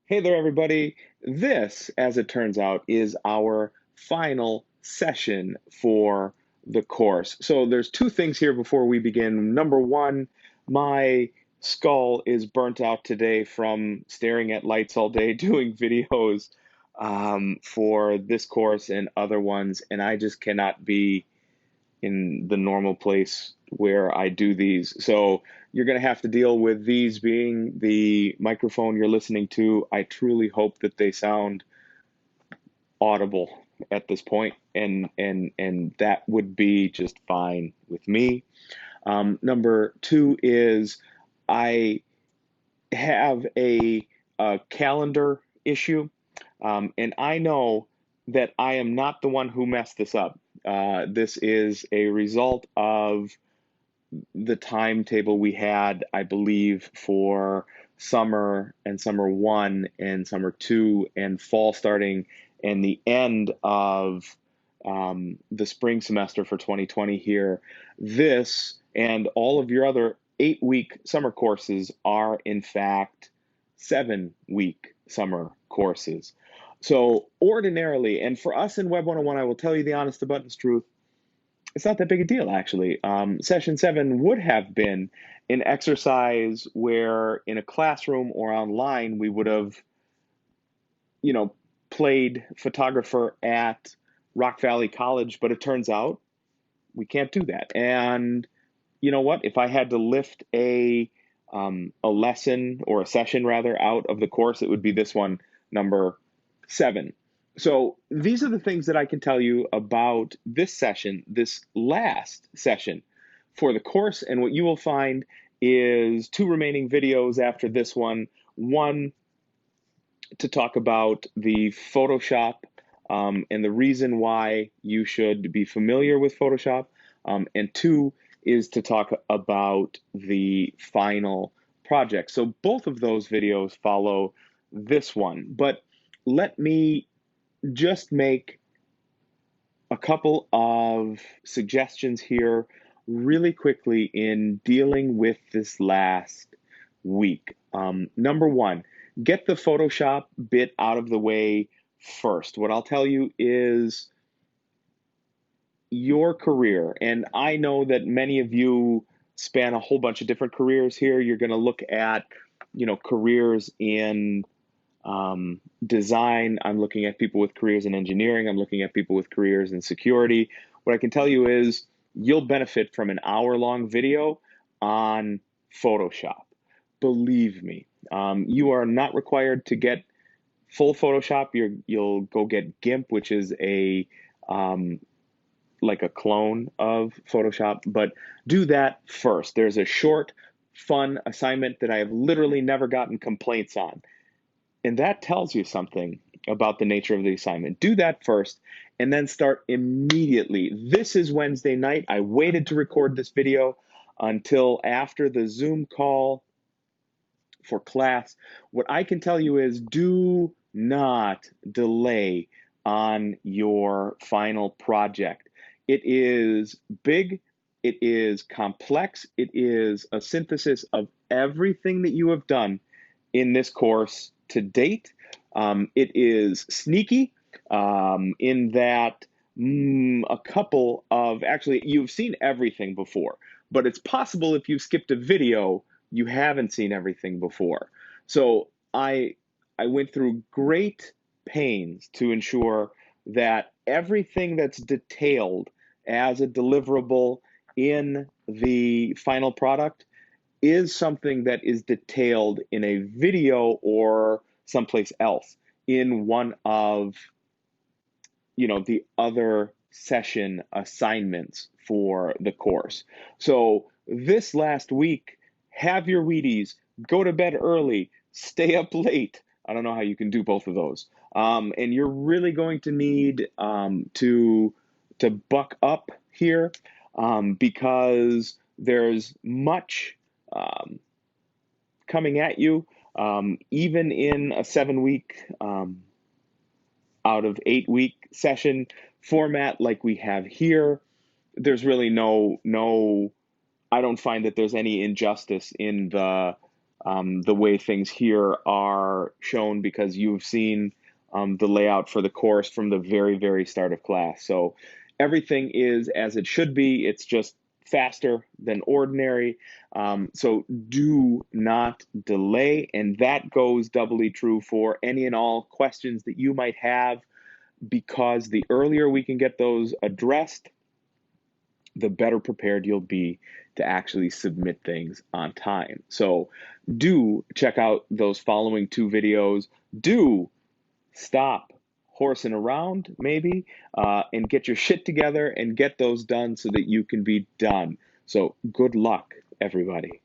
Hey there, everybody. This, as it turns out, is our final session for the course. So there's two things here before we begin. Number one, my skull is burnt out today from staring at lights all day doing videos for this course and other ones, and I just cannot be in the normal place where I do these. So you're going to have to deal with these being the microphone you're listening to. I truly hope that they sound audible at this point, and that would be just fine with me. Number two is I have a calendar issue, and I know that I am not the one who messed this up. This is a result of the timetable we had, I believe, for summer and summer one and summer two and fall starting and the end of the spring semester for 2020 here. This and all of your other 8-week summer courses are, in fact, 7-week summer courses. So, ordinarily, and for us in Web 101, I will tell you the honest to goodness truth, it's not that big a deal, actually. Session seven would have been an exercise where in a classroom or online, we would have, you know, played photographer at Rock Valley College, but it turns out we can't do that. And you know what? If I had to lift a lesson or a session rather out of the course, it would be this one, number seven. So these are the things that I can tell you about this session, this last session for the course. And what you will find is two remaining videos after this one. One to talk about the Photoshop and the reason why you should be familiar with Photoshop. And two is to talk about the final project. So both of those videos follow this one. But let me just make a couple of suggestions here really quickly in dealing with this last week. Number one, get the Photoshop bit out of the way first. What I'll tell you is your career, and I know that many of you span a whole bunch of different careers here. You're going to look at, careers in design. I'm looking at people with careers in engineering. I'm looking at people with careers in security. What I can tell you is you'll benefit from an hour-long video on Photoshop. Believe me, you are not required to get full Photoshop. You'll go get GIMP, which is like a clone of Photoshop, but do that first. There's a short, fun assignment that I have literally never gotten complaints on. And that tells you something about the nature of the assignment. Do that first and then start immediately. This is Wednesday night. I waited to record this video until after the Zoom call for class. What I can tell you is do not delay on your final project. It is big, it is complex, it is a synthesis of everything that you have done in this course to date. It is sneaky in that a couple of, actually, you've seen everything before, but it's possible if you skipped a video, you haven't seen everything before. So I went through great pains to ensure that everything that's detailed as a deliverable in the final product is something that is detailed in a video or someplace else in one of the other session assignments for the course. So this last week, have your Wheaties, go to bed early, stay up late. I don't know how you can do both of those. And you're really going to need to buck up here because there's much coming at you, even in a 7-week out of 8-week session format like we have here. There's really no, I don't find that there's any injustice in the the way things here are shown because you've seen the layout for the course from the very, very start of class. So everything is as it should be. It's just faster than ordinary. So do not delay. And that goes doubly true for any and all questions that you might have, because the earlier we can get those addressed, the better prepared you'll be to actually submit things on time. So do check out those following 2 videos. Do stop horsing around, maybe, and get your shit together and get those done so that you can be done. So good luck, everybody.